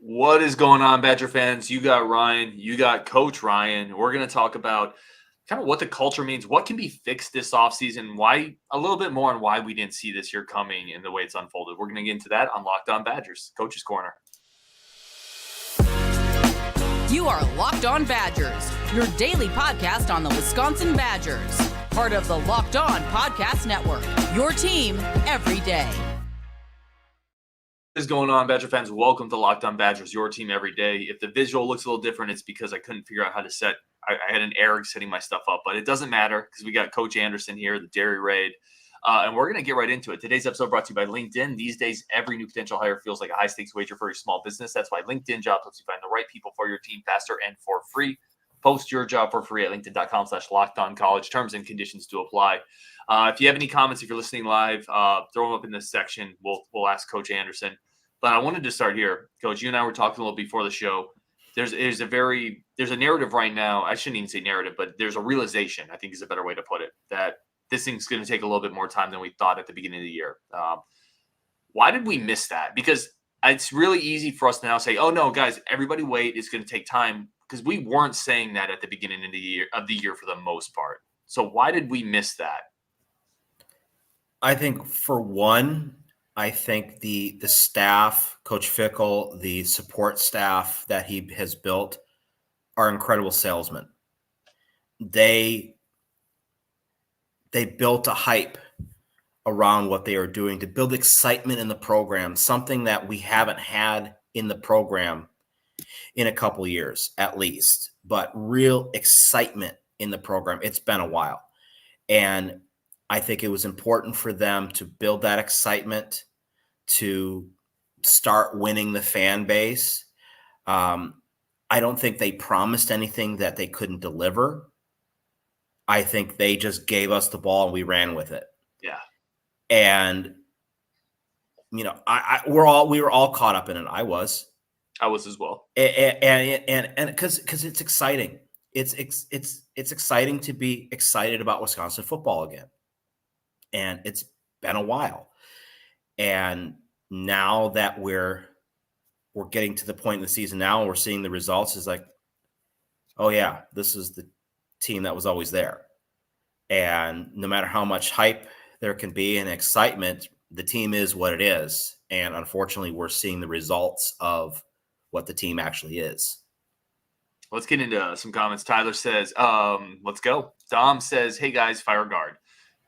What is going on, Badger fans? You got Ryan, you got Coach Ryan. We're going to talk about kind of what the culture means, what can be fixed this offseason, why a little bit more on why we didn't see this year coming and the way it's unfolded. We're going to get into that on Locked On Badgers, Coach's Corner. You are Locked On Badgers, your daily podcast on the Wisconsin Badgers. Part of the Locked On Podcast Network, your team every day. What is going on, Badger fans? Welcome to Locked On Badgers, your team every day. If the visual looks a little different, it's because I couldn't figure out how to set. I had an error setting my stuff up, but it doesn't matter because we got Coach Andersen here, the Dairy Raid, and we're going to get right into it. Today's episode brought to you by LinkedIn. These days, every new potential hire feels like a high-stakes wager for your small business. That's why LinkedIn Jobs helps you find the right people for your team faster and for free. Post your job for free at linkedin.com/lockedoncollege. Terms and conditions do apply. If you have any comments, if you're listening live, throw them up in this section. We'll ask Coach Andersen. But I wanted to start here, Coach. You and I were talking a little before the show. There's a narrative right now. I shouldn't even say narrative, but there's a realization, I think is a better way to put it, that this thing's going to take a little bit more time than we thought at the beginning of the year. Why did we miss that? Because it's really easy for us to now say, oh, no, guys, everybody wait. It's going to take time, because we weren't saying that at the beginning of the year for the most part. So why did we miss that? I think, for one, I think the staff, Coach Fickell, the support staff that he has built are incredible salesmen. They built a hype around what they are doing to build excitement in the program, something that we haven't had in the program in a couple years at least, but real excitement in the program. It's been a while. And I think it was important for them to build that excitement, to start winning the fan base. I don't think they promised anything that they couldn't deliver. I think they just gave us the ball and we ran with it. Yeah. And, we were all caught up in it. I was as well. And because it's exciting. It's exciting to be excited about Wisconsin football again. And it's been a while. And now that we're getting to the point in the season now and we're seeing the results, is like, oh yeah, this is the team that was always there. And no matter how much hype there can be and excitement, the team is what it is. And unfortunately, we're seeing the results of what the team actually is. Let's get into some comments. Tyler says, let's go. Dom says, hey guys, fire guard.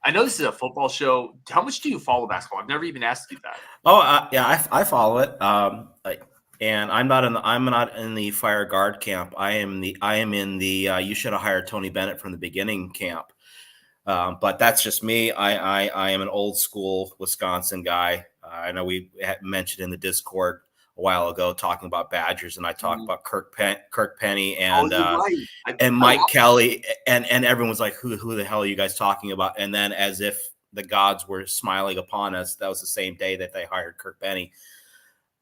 I know this is a football show. How much do you follow basketball? I've never even asked you that. Oh, yeah, I follow it. And I'm not in the fire guard camp. I am in the you should have hired Tony Bennett from the beginning camp. But that's just me. I am an old school Wisconsin guy. I know we had mentioned in the Discord a while ago talking about Badgers, and I talked about Kirk Penny and and Mike Kelly, and everyone was like, who the hell are you guys talking about? And then, as if the gods were smiling upon us, that was the same day that they hired Kirk Penny.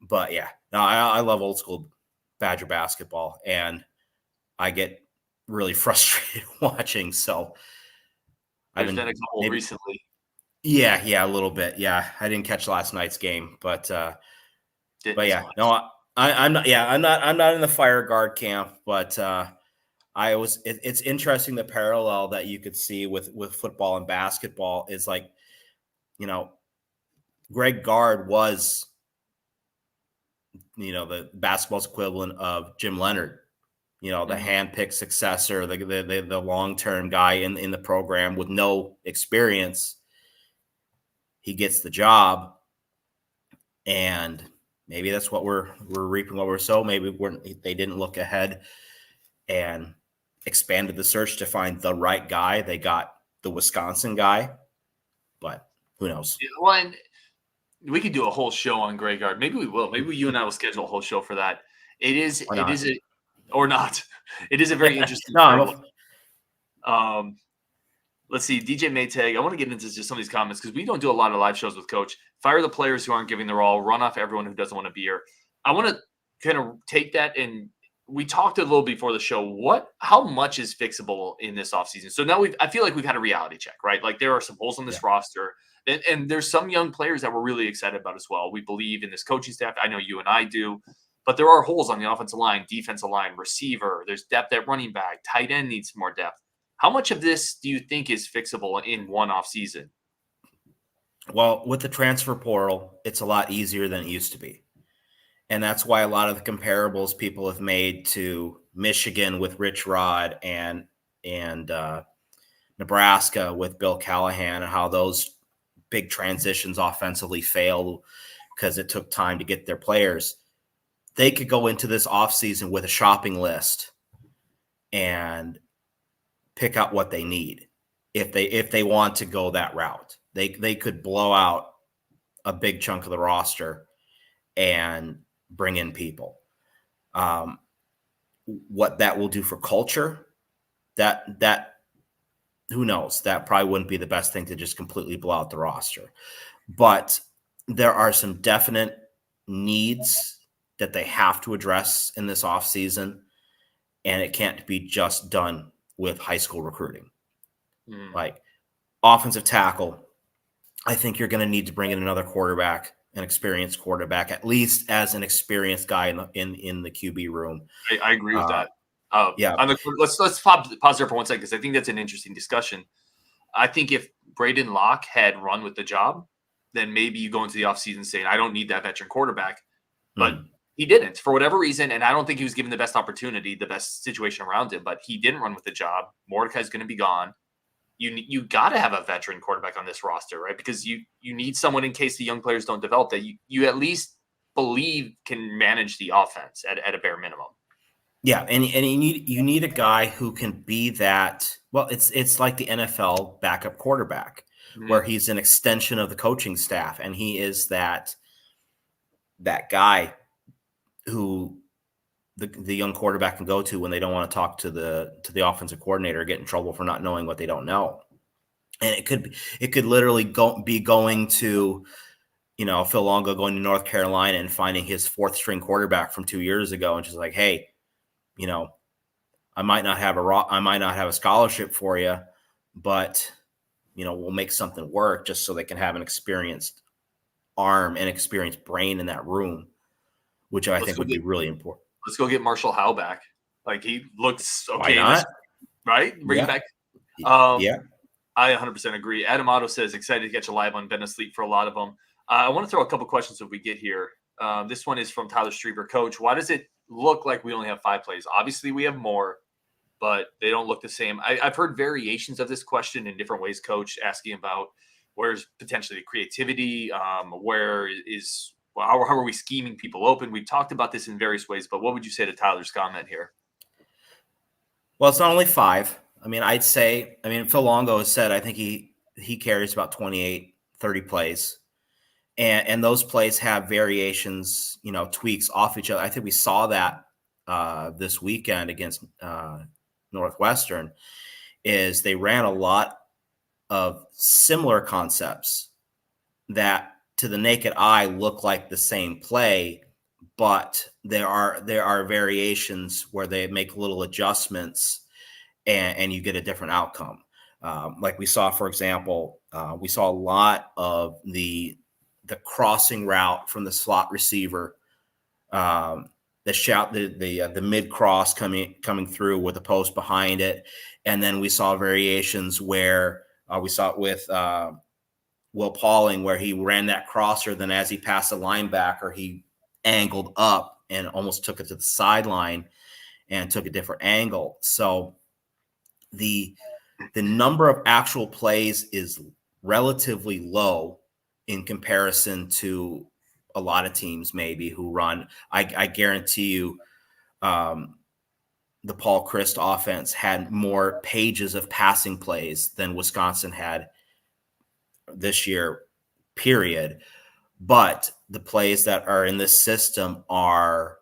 But yeah, no, I love old school Badger basketball, and I get really frustrated watching. So I've been a couple recently. Yeah, a little bit. Yeah, I didn't catch last night's game, but yeah, no, I'm not. Yeah, I'm not in the fire guard camp, but it's interesting, the parallel that you could see with football and basketball is like, Greg Gard was, the basketball's equivalent of Jim Leonard, the hand-picked successor, the long-term guy in the program with no experience. He gets the job, and maybe that's what we're reaping what we're sowing. Maybe they didn't look ahead and expanded the search to find the right guy. They got the Wisconsin guy, but who knows? Well, and we could do a whole show on Greg Gard. Maybe we will. Maybe you and I will schedule a whole show for that. It is a very interesting. Let's see, DJ Maytag. I want to get into just some of these comments because we don't do a lot of live shows with Coach. Fire the players who aren't giving their all. Run off everyone who doesn't want to be here. I want to kind of take that, and we talked a little before the show. How much is fixable in this offseason? So now I feel like we've had a reality check, right? Like there are some holes on this roster, and there's some young players that we're really excited about as well. We believe in this coaching staff. I know you and I do. But there are holes on the offensive line, defensive line, receiver. There's depth at running back. Tight end needs more depth. How much of this do you think is fixable in one off season? Well, with the transfer portal, it's a lot easier than it used to be. And that's why a lot of the comparables people have made to Michigan with Rich Rod and Nebraska with Bill Callahan, and how those big transitions offensively failed because it took time to get their players. They could go into this offseason with a shopping list and pick out what they need if they want to go that route. They could blow out a big chunk of the roster and bring in people. What that will do for culture, that who knows? That probably wouldn't be the best thing to just completely blow out the roster. But there are some definite needs that they have to address in this offseason, and it can't be just done with high school recruiting. Like offensive tackle, I think you're going to need to bring in another quarterback, an experienced quarterback, at least as an experienced guy in the QB room. I agree with that. Yeah. Let's pause there for 1 second, because I think that's an interesting discussion. I think if Braden Locke had run with the job, then maybe you go into the offseason saying, I don't need that veteran quarterback. But he didn't, for whatever reason, and I don't think he was given the best opportunity, the best situation around him, but he didn't run with the job. Mordecai's going to be gone. You got to have a veteran quarterback on this roster, right? Because you need someone in case the young players don't develop that you at least believe can manage the offense at a bare minimum. Yeah, and you need a guy who can be that. Well, it's like the NFL backup quarterback, where he's an extension of the coaching staff, and he is that guy who the young quarterback can go to when they don't want to talk to the offensive coordinator or get in trouble for not knowing what they don't know. And it could literally be going to, Phil Longo going to North Carolina and finding his fourth string quarterback from 2 years ago, and just like, hey, I might not have a scholarship for you, but we'll make something work just so they can have an experienced arm and experienced brain in that room, which I think would be really important. Let's go get Marshall Howe back. Like, he looks okay. Why not? Right? Bring him back. Yeah. I 100% agree. Adam Otto says, excited to get you live on Been Asleep for a lot of them. I want to throw a couple questions if we get here. This one is from Tyler Strieber. Coach, why does it look like we only have 5 plays? Obviously, we have more, but they don't look the same. I've heard variations of this question in different ways, Coach, asking about where's potentially the creativity, how are we scheming people open? We've talked about this in various ways, but what would you say to Tyler's comment here? Well, it's not only 5. I'd say, Phil Longo has said, I think he carries about 28, 30 plays. And those plays have variations, tweaks off each other. I think we saw that this weekend against Northwestern, is they ran a lot of similar concepts that to the naked eye look like the same play, but there are variations where they make little adjustments and you get a different outcome. Like we saw, for example, we saw a lot of the crossing route from the slot receiver, the mid cross coming through with a post behind it. And then we saw variations where we saw it with Will Pauling, where he ran that crosser. Then as he passed the linebacker, he angled up and almost took it to the sideline and took a different angle. So the number of actual plays is relatively low in comparison to a lot of teams maybe who run. I guarantee you the Paul Christ offense had more pages of passing plays than Wisconsin had this year, period. But the plays that are in this system are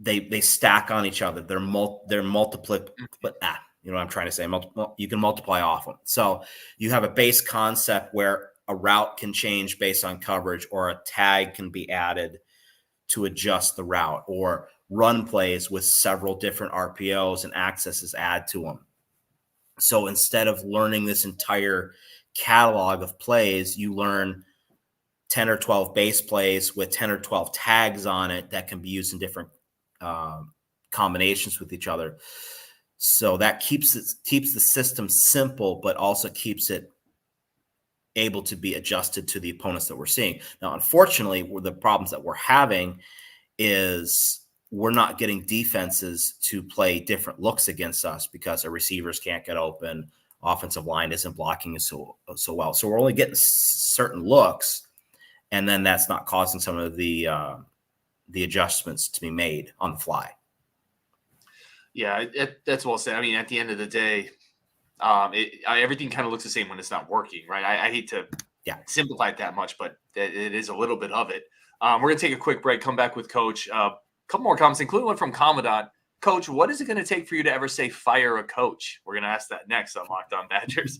they stack on each other. They're multiple, but you know what I'm trying to say? You can multiply off them. So you have a base concept where a route can change based on coverage, or a tag can be added to adjust the route, or run plays with several different RPOs and accesses add to them. So instead of learning this entire catalog of plays, you learn 10 or 12 base plays with 10 or 12 tags on it that can be used in different combinations with each other. So that keeps the system simple, but also keeps it able to be adjusted to the opponents that we're seeing. Now, unfortunately, the problems that we're having is we're not getting defenses to play different looks against us because our receivers can't get open. Offensive line isn't blocking so well. So we're only getting certain looks, and then that's not causing some of the adjustments to be made on the fly. Yeah, that's well said. I mean, at the end of the day, everything kind of looks the same when it's not working, right? I hate to simplify it that much, but it is a little bit of it. We're going to take a quick break, come back with Coach. A couple more comments, including one from Commandant. Coach, what is it going to take for you to ever say fire a coach? We're going to ask that next on Locked On Badgers.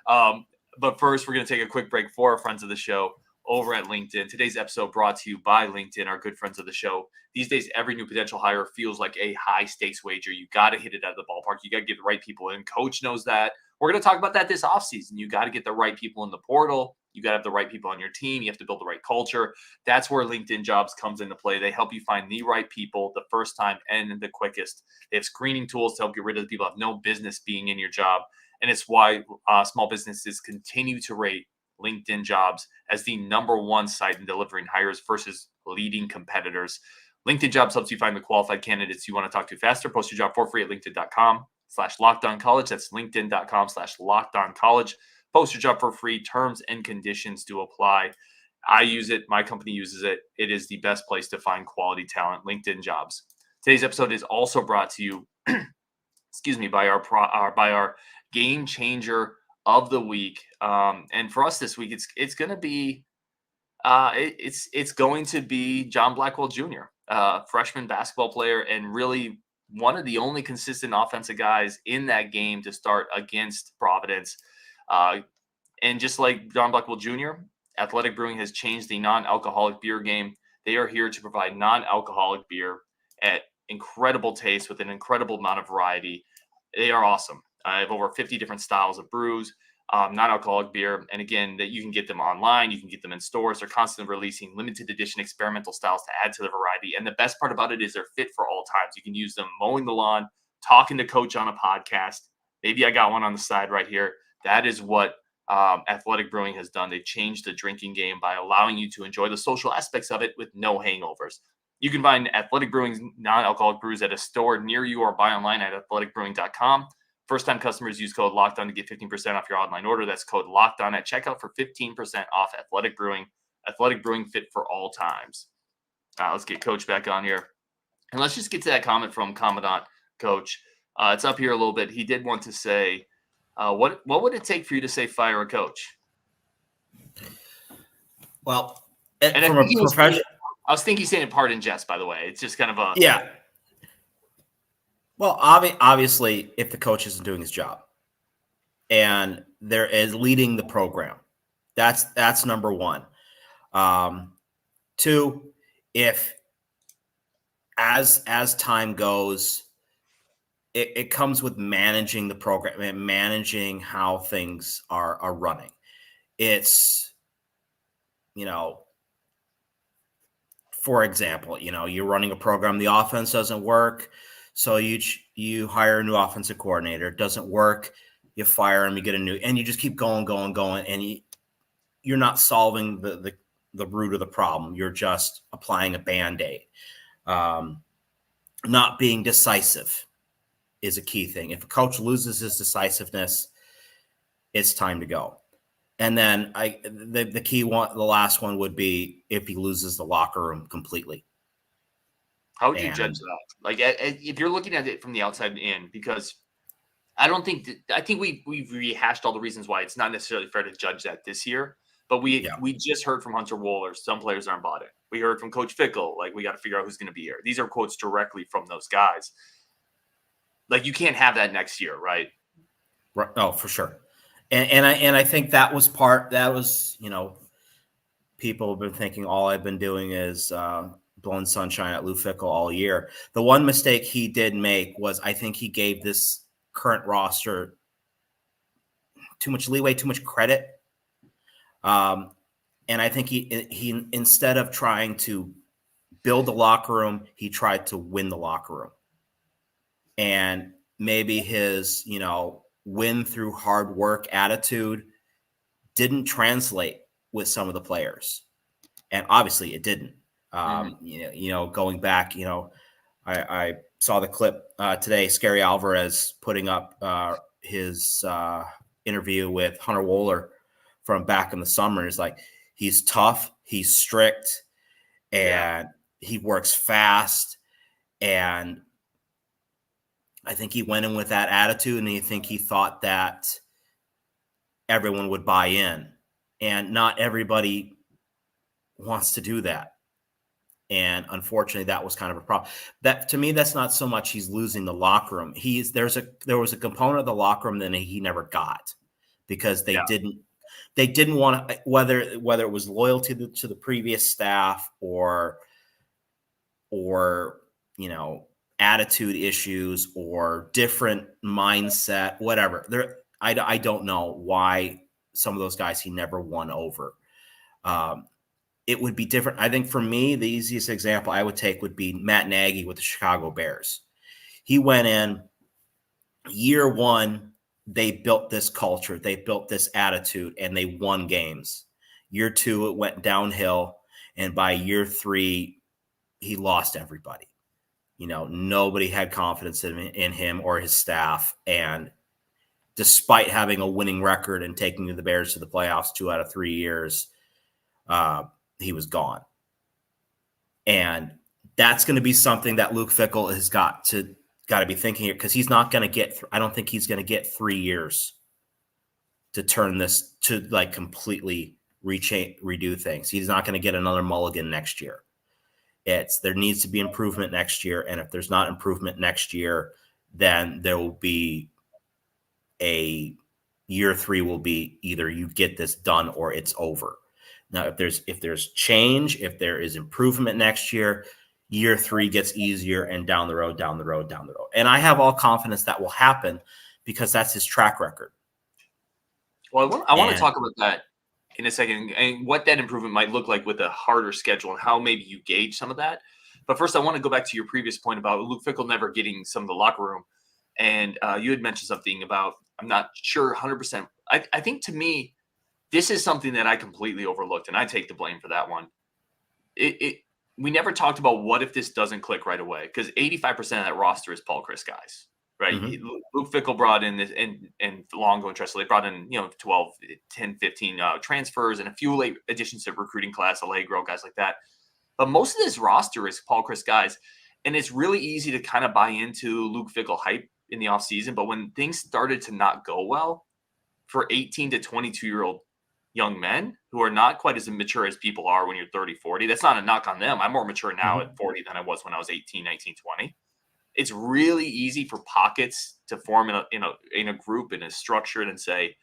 But first, we're going to take a quick break for our friends of the show over at LinkedIn. Today's episode brought to you by LinkedIn, our good friends of the show. These days, every new potential hire feels like a high-stakes wager. You got to hit it out of the ballpark. You got to get the right people in. Coach knows that. We're going to talk about that this offseason. You got to get the right people in the portal. You got to have the right people on your team. You have to build the right culture. That's where LinkedIn Jobs comes into play. They help you find the right people the first time and the quickest. They have screening tools to help get rid of the people who have no business being in your job. And it's why small businesses continue to rate LinkedIn Jobs as the #1 site in delivering hires versus leading competitors. LinkedIn Jobs helps you find the qualified candidates you want to talk to faster. Post your job for free at linkedin.com/lockedoncollege. That's linkedin.com/lockedoncollege. Post your job for free. Terms and conditions do apply. I use it. My company uses it. It is the best place to find quality talent. LinkedIn Jobs. Today's episode is also brought to you, by our game changer of the week. And for us this week, it's going to be John Blackwell Jr., freshman basketball player, and really one of the only consistent offensive guys in that game to start against Providence. And just like John Blackwell Jr., Athletic Brewing has changed the non-alcoholic beer game. They are here to provide non-alcoholic beer at incredible taste with an incredible amount of variety. They are awesome. I have over 50 different styles of brews, non-alcoholic beer. And again, that you can get them online. You can get them in stores. They're constantly releasing limited edition experimental styles to add to the variety. And the best part about it is they're fit for all times. You can use them mowing the lawn, talking to Coach on a podcast. Maybe I got one on the side right here. That is what Athletic Brewing has done. They've changed the drinking game by allowing you to enjoy the social aspects of it with no hangovers. You can find Athletic Brewing's non-alcoholic brews at a store near you or buy online at athleticbrewing.com. First-time customers use code LOCKEDON to get 15% off your online order. That's code LOCKEDON at checkout for 15% off Athletic Brewing. Athletic Brewing, fit for all times. Let's get Coach back on here. And let's just get to that comment from Commandant, Coach. It's up here a little bit. He did want to say, what would it take for you to say fire a coach? Well, and from a professional, I was thinking he's saying it part in jest, by the way. It's just kind of a Well, obviously, if the coach isn't doing his job and there is leading the program, that's number one. Two, if as time goes, it comes with managing the program and managing how things are running. It's, for example, you're running a program, the offense doesn't work. So you hire a new offensive coordinator. It doesn't work. You fire him. You get a new, and you just keep going, and you're not solving the root of the problem. You're just applying a Band-Aid. Not being decisive is a key thing. If a coach loses his decisiveness, it's time to go. And then the key one, the last one would be if he loses the locker room completely. How would you judge that? Like, if you're looking at it from the outside in, because I think we've rehashed all the reasons why it's not necessarily fair to judge that this year. But we just heard from Hunter Wohler, some players aren't bought in. We heard from Coach Fickell, like, we got to figure out who's going to be here. These are quotes directly from those guys. Like, you can't have that next year, right? Right. Oh, for sure. And I think that was people have been thinking all I've been doing is blowing sunshine at Luke Fickell all year. The one mistake he did make was I think he gave this current roster too much leeway, too much credit. And I think he instead of trying to build the locker room, he tried to win the locker room. And maybe his, win through hard work attitude didn't translate with some of the players. And obviously it didn't. Going back, I saw the clip today, Scary Alvarez putting up his interview with Hunter Wohler from back in the summer. It's like, he's tough, he's strict, and he works fast. And I think he went in with that attitude, and I think he thought that everyone would buy in. And not everybody wants to do that. And unfortunately, that was kind of a problem. That, to me, that's not so much he's losing the locker room. There was a component of the locker room that he never got, because they didn't want to, whether it was loyalty to the previous staff or attitude issues or different mindset, whatever. I don't know why some of those guys he never won over. It would be different. I think for me, the easiest example I would take would be Matt Nagy with the Chicago Bears. He went in year one, they built this culture, they built this attitude, and they won games. Year two, it went downhill. And by year three, he lost everybody. Nobody had confidence in him or his staff. And despite having a winning record and taking the Bears to the playoffs 2 out of 3 years, he was gone. And that's going to be something that Luke Fickell has got to be thinking here, because he's not going to get, I don't think he's going to get 3 years to turn this to like completely redo things. He's not going to get another mulligan next year. There needs to be improvement next year. And if there's not improvement next year, then there will be year 3 will be either you get this done or it's over. Now, if there's change, if there is improvement next year, year 3 gets easier, and down the road. And I have all confidence that will happen, because that's his track record. Well, I want to talk about that in a second, and what that improvement might look like with a harder schedule and how maybe you gauge some of that. But first, I want to go back to your previous point about Luke Fickell never getting some of the locker room. And you had mentioned something about, I'm not sure 100%. I think, to me, this is something that I completely overlooked, and I take the blame for that one. We never talked about what if this doesn't click right away, because 85% of that roster is Paul Chryst guys, right? Mm-hmm. Luke Fickell brought in this, and Longo and Tressel, they brought in 12, 10, 15 transfers and a few late additions to recruiting class, Allegro, guys like that. But most of this roster is Paul Chryst guys, and it's really easy to kind of buy into Luke Fickell hype in the offseason. But when things started to not go well for 18 to 22-year-old young men who are not quite as mature as people are when you're 30, 40. That's not a knock on them. I'm more mature now at 40 than I was when I was 18, 19, 20. It's really easy for pockets to form in a group and is structured and say,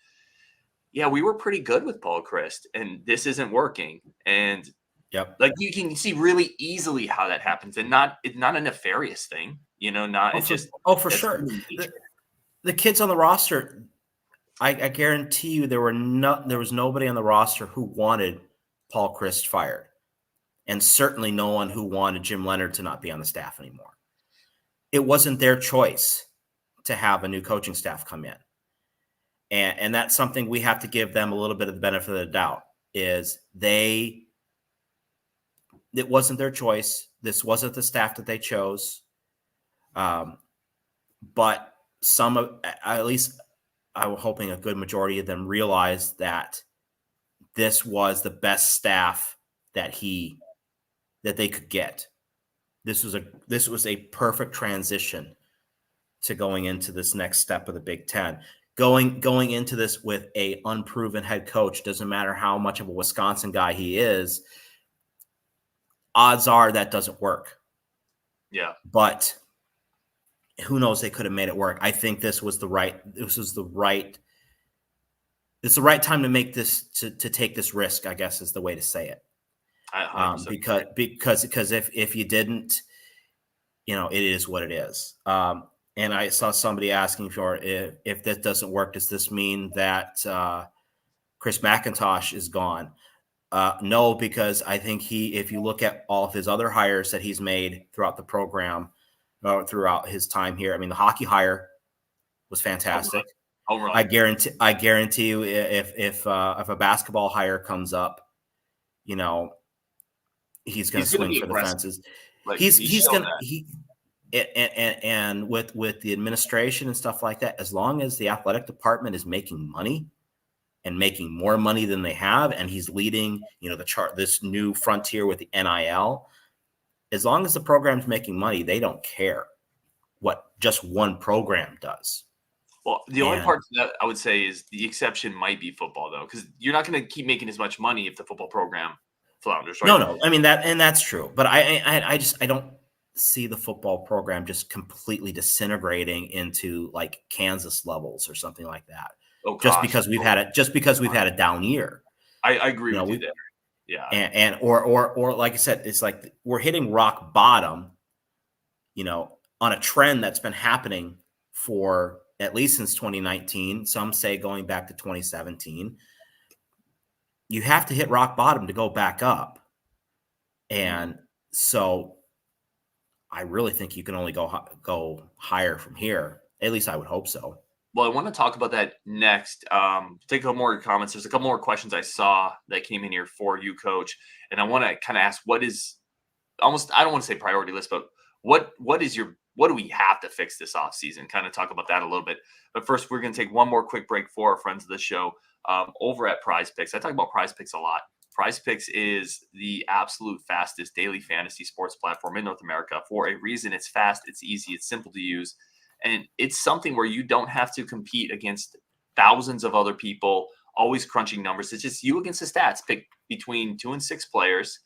yeah, we were pretty good with Paul Chryst, and this isn't working. And like, you can see really easily how that happens, and it's not a nefarious thing, for sure. The kids on the roster, I guarantee you there was nobody on the roster who wanted Paul Chryst fired, and certainly no one who wanted Jim Leonard to not be on the staff anymore. It wasn't their choice to have a new coaching staff come in. And that's something we have to give them a little bit of the benefit of the doubt, is it wasn't their choice. This wasn't the staff that they chose. But at least I was hoping a good majority of them realized that this was the best staff that they could get. This was a perfect transition to going into this next step of the Big Ten. Going into this with a unproven head coach, doesn't matter how much of a Wisconsin guy he is, odds are that doesn't work. Yeah. But who knows, they could have made it work. I think it's the right time to make this, to take this risk, I guess is the way to say it. Because if you didn't, it is what it is. And I saw somebody asking for, if this doesn't work, does this mean that Chris McIntosh is gone? No, because I think if you look at all of his other hires that he's made throughout the program, throughout his time here, I mean, the hockey hire was fantastic. Home run. I guarantee you, if a basketball hire comes up, he's going to swing for the fences. Like, he's going to and with the administration and stuff like that, as long as the athletic department is making money and making more money than they have, and he's leading, this new frontier with the NIL, as long as the program's making money, they don't care what just one program does. Well, the only part that I would say is the exception might be football, though, because you're not going to keep making as much money if the football program flounders, right? No. I mean, that's true. But I don't see the football program just completely disintegrating into like Kansas levels or something like that. Oh, just because we've had a down year. I agree with you there. Yeah. And or like I said, it's like we're hitting rock bottom, on a trend that's been happening for at least since 2019. Some say going back to 2017. You have to hit rock bottom to go back up. And so I really think you can only go higher from here. At least I would hope so. Well, I want to talk about that next. Take a couple more comments. There's a couple more questions I saw that came in here for you, Coach. And I want to kind of ask, what is almost, I don't want to say priority list, but what do we have to fix this offseason? Kind of talk about that a little bit. But first, we're going to take one more quick break for our friends of the show over at PrizePicks. I talk about PrizePicks a lot. PrizePicks is the absolute fastest daily fantasy sports platform in North America. For a reason, it's fast, it's easy, it's simple to use. And it's something where you don't have to compete against thousands of other people, always crunching numbers. It's just you against the stats. Pick between 2 and 6 players,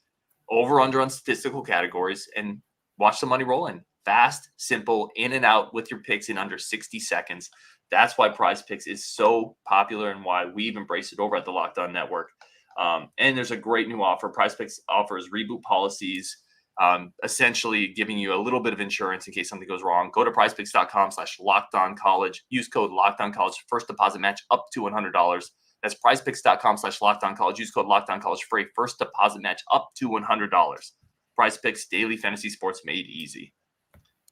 over under on statistical categories, and watch the money roll in. Fast, simple, in and out with your picks in under 60 seconds. That's why PrizePicks is so popular and why we've embraced it over at the Locked On Network. And there's a great new offer. PrizePicks offers reboot policies, essentially giving you a little bit of insurance in case something goes wrong. Go to prizepicks.com/lockedoncollege. Use code LOCKEDONCollege. First deposit match up to $100. That's prizepicks.com/lockedoncollege. Use code LOCKEDONCollege for a first deposit match up to $100. PrizePicks, daily fantasy sports made easy.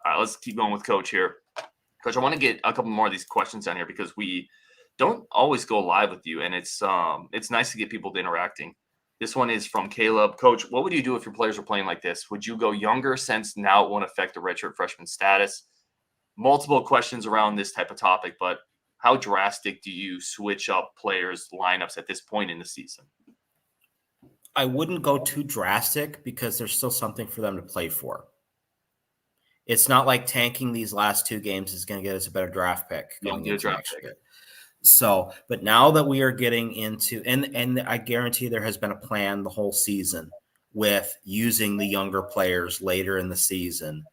All right, let's keep going with Coach here. Coach, I want to get a couple more of these questions on here because we don't always go live with you, and it's nice to get people interacting. This one is from Caleb. Coach, what would you do if your players were playing like this? Would you go younger since now it won't affect the redshirt freshman status? Multiple questions around this type of topic, but how drastic do you switch up players' lineups at this point in the season? I wouldn't go too drastic because there's still something for them to play for. It's not like tanking these last 2 games is going to get us a better draft pick going into next year. So, but now that we are getting into, and I guarantee there has been a plan the whole season with using the younger players later in the season.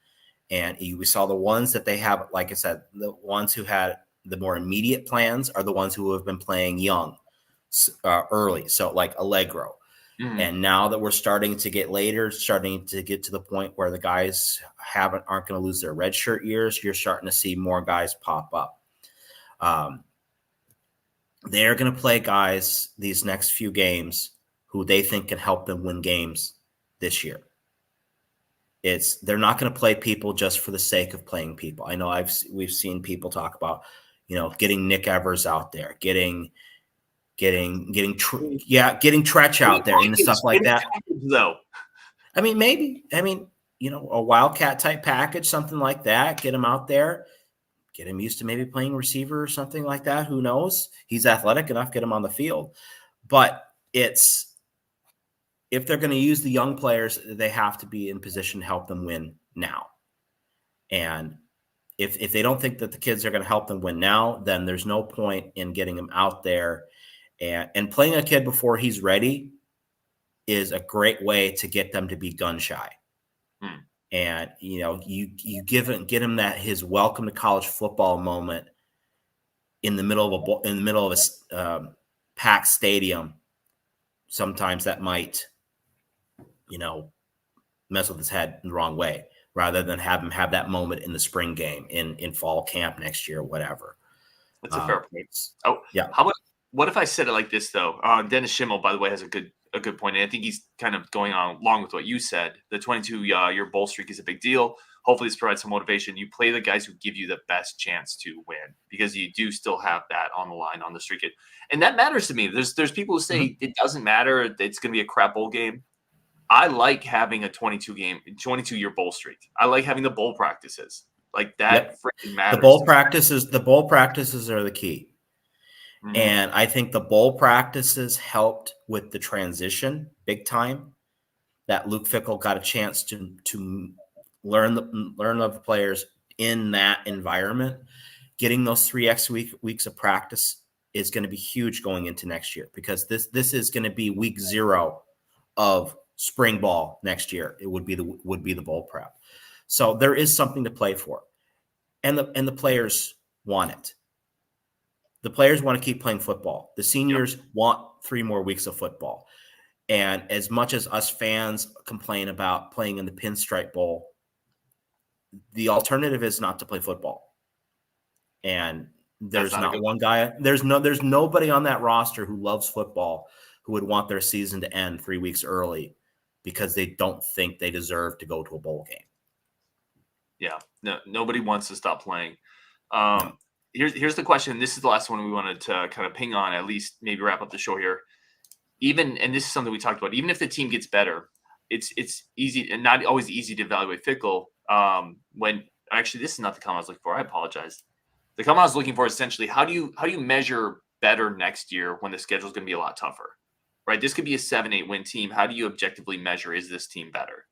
And we saw the ones that they have, like I said, the ones who had the more immediate plans are the ones who have been playing young early. So like Allegro. Mm-hmm. And now that we're starting to get later, starting to get to the point where the guys aren't going to lose their redshirt years, you're starting to see more guys pop up. They're going to play guys these next few games who they think can help them win games this year. They're not going to play people just for the sake of playing people. I know we've seen people talk about, getting Nick Evers out there, getting Tretch out there and stuff like that. Though, I mean, maybe. I mean, a Wildcat type package, something like that. Get him out there. Get him used to maybe playing receiver or something like that. Who knows? He's athletic enough. Get him on the field. But if they're going to use the young players, they have to be in position to help them win now. And if they don't think that the kids are going to help them win now, then there's no point in getting them out there. And playing a kid before he's ready is a great way to get them to be gun shy. And, you get him that his welcome to college football moment in the middle of a packed stadium. Sometimes that might, mess with his head in the wrong way, rather than have him have that moment in the spring game in fall camp next year, whatever. That's a fair point. Yeah. What if I said it like this, though? Dennis Schimmel, by the way, has a good a good point. And I think he's kind of going on along with what you said. The 22-year bowl streak is a big deal. Hopefully this provides some motivation. You play the guys who give you the best chance to win because you do still have that on the line on the streak. And that matters to me. There's people who say it doesn't matter. It's going to be a crap bowl game. I like having a 22-year bowl streak. I like having the bowl practices. Like that freaking matters. The bowl practices are the key. Mm-hmm. And I think the bowl practices helped with the transition big time. That Luke Fickell got a chance to learn the players in that environment. Getting those 3 extra weeks of practice is going to be huge going into next year, because this is going to be week 0 of spring ball next year. It would be the bowl prep. So there is something to play for, and the players want it. The players want to keep playing football. The seniors want 3 more weeks of football. And as much as us fans complain about playing in the Pinstripe Bowl, the alternative is not to play football. And there's not one guy. There's nobody on that roster who loves football who would want their season to end 3 weeks early because they don't think they deserve to go to a bowl game. Yeah, no, nobody wants to stop playing. No. Here's the question. This is the last one we wanted to kind of ping on, at least maybe wrap up the show here. And this is something we talked about, even if the team gets better, it's easy and not always easy to evaluate Fickell. When actually, this is not the comment I was looking for. I apologize. The comment I was looking for is essentially how do you measure better next year when the schedule is going to be a lot tougher, right? This could be a 7-8 win team. How do you objectively measure, is this team better?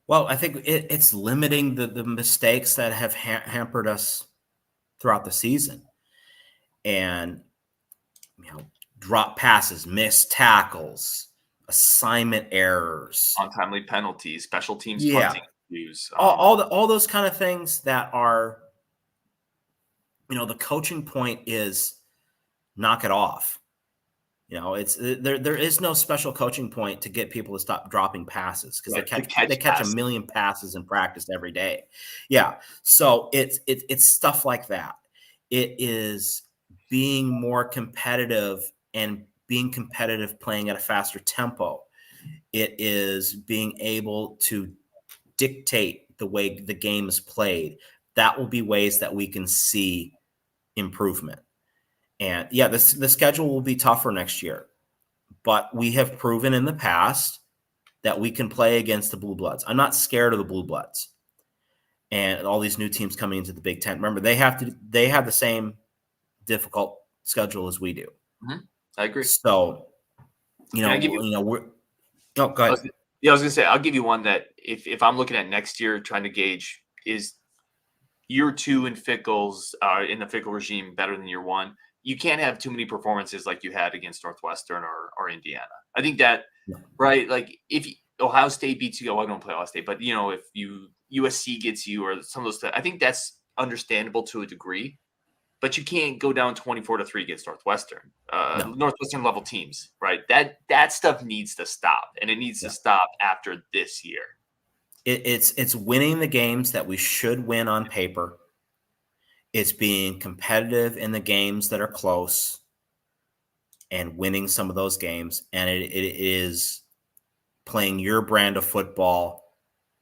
Well, I think it's limiting the mistakes that have hampered us throughout the season, and drop passes, missed tackles, assignment errors, untimely penalties, special teams punting issues, all those kind of things that are, the coaching point is knock it off. It's there is no special coaching point to get people to stop dropping passes, because they catch a million passes in practice every day. Yeah. So it's stuff like that. It is being more competitive and being competitive playing at a faster tempo. It is being able to dictate the way the game is played. That will be ways that we can see improvement. And the schedule will be tougher next year, but we have proven in the past that we can play against the Blue Bloods. I'm not scared of the Blue Bloods and all these new teams coming into the Big Ten. Remember, they have the same difficult schedule as we do. Mm-hmm. I agree. So, go ahead. I was going to say, I'll give you one that if I'm looking at next year, trying to gauge, is year 2 in Fickell's in the Fickell regime better than year 1? You can't have too many performances like you had against Northwestern or Indiana. I think that, right? Like if Ohio State beats you, I don't play Ohio State, but if USC gets you or some of those stuff, I think that's understandable to a degree. But you can't go down 24-3 against Northwestern level teams, right? That stuff needs to stop, and it needs to stop after this year. It's winning the games that we should win on paper. It's being competitive in the games that are close and winning some of those games. And it is playing your brand of football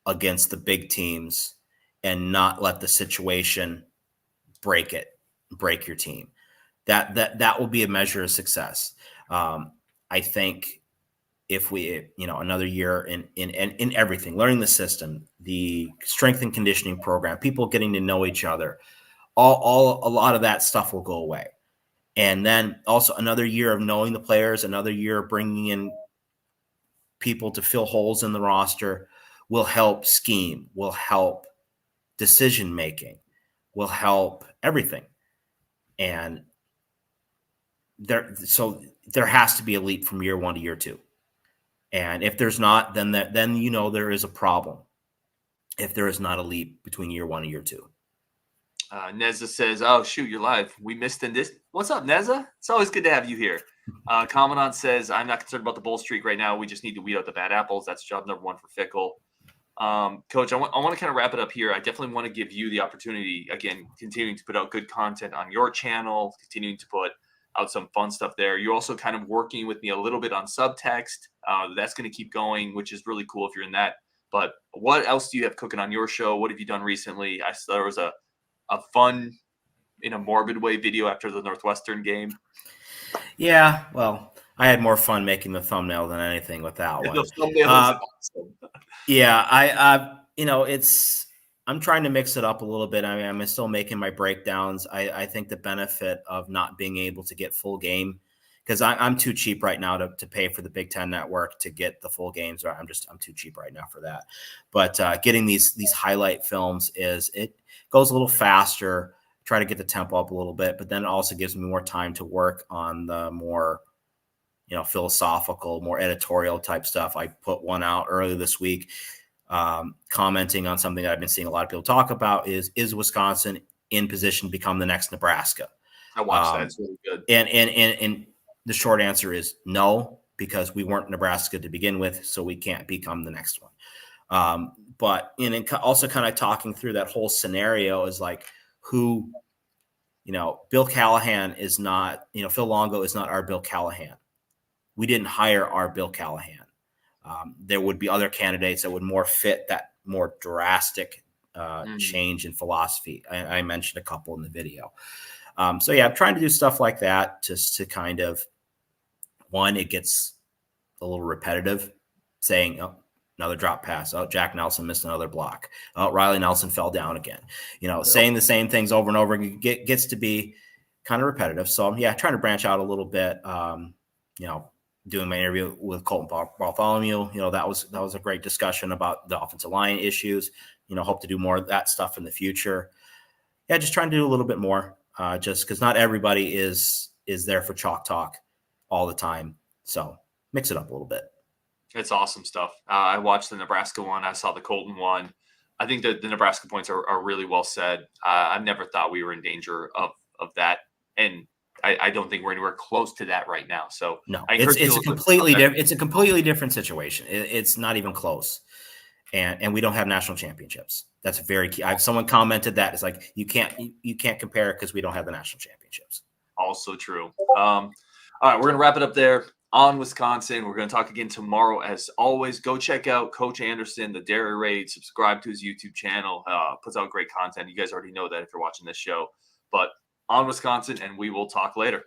against the big teams and not let the situation break your team. That will be a measure of success. I think if we, another year in everything, learning the system, the strength and conditioning program, people getting to know each other, a lot of that stuff will go away. And then also another year of knowing the players, another year of bringing in people to fill holes in the roster will help scheme, will help decision making, will help everything. And there has to be a leap from year 1 to year 2. And if there's not, then there is a problem. If there is not a leap between year 1 and year 2. Neza says, "Oh shoot, you're live. We missed in this. What's up, Neza? It's always good to have you here." Commandant says, "I'm not concerned about the bowl streak right now. We just need to weed out the bad apples. That's job number 1 for Fickell." Coach, I want to kind of wrap it up here. I definitely want to give you the opportunity, again, continuing to put out good content on your channel, continuing to put out some fun stuff there. You're also kind of working with me a little bit on subtext. That's going to keep going, which is really cool if you're in that. But what else do you have cooking on your show? What have you done recently? I saw there was a fun, in a morbid way, video after the Northwestern game. Yeah, well, I had more fun making the thumbnail than anything with that one. The thumbnail is awesome. Yeah, I'm trying to mix it up a little bit. I mean, I'm still making my breakdowns. I think the benefit of not being able to get full game, because I'm too cheap right now to pay for the Big Ten Network to get the full games. I'm too cheap right now for that. But getting these highlight films it goes a little faster. Try to get the tempo up a little bit, but then it also gives me more time to work on the more, philosophical, more editorial type stuff. I put one out earlier this week, commenting on something that I've been seeing a lot of people talk about is Wisconsin in position to become the next Nebraska? I watched that. It's really good. And the short answer is no, because we weren't Nebraska to begin with, so we can't become the next one. But also kind of talking through that whole scenario is like who, Bill Callahan is not, Phil Longo is not our Bill Callahan. We didn't hire our Bill Callahan. There would be other candidates that would more fit that more drastic change in philosophy. I mentioned a couple in the video. So yeah, I'm trying to do stuff like that just to kind of, one, it gets a little repetitive, saying, oh, another drop pass. Oh, Jack Nelson missed another block. Oh, Riley Nelson fell down again. Saying the same things over and over gets to be kind of repetitive. So yeah, trying to branch out a little bit. Doing my interview with Colton Bartholomew, that was a great discussion about the offensive line issues. Hope to do more of that stuff in the future. Yeah, just trying to do a little bit more, just because not everybody is there for chalk talk all the time. So mix it up a little bit. It's awesome stuff. I watched the Nebraska one. I saw the Colton one. I think that the Nebraska points are really well said. I've never thought we were in danger of that, and I don't think we're anywhere close to that right now. So no, it's a completely different situation. It's not even close, and we don't have national championships. That's very key. Someone commented that it's like you can't compare it because we don't have the national championships. Also true. All right, we're gonna wrap it up there on Wisconsin. We're gonna talk again tomorrow. As always, go check out Coach Andersen, the Dairy Raid. Subscribe to his YouTube channel. Puts out great content. You guys already know that if you're watching this show, but on Wisconsin, and we will talk later.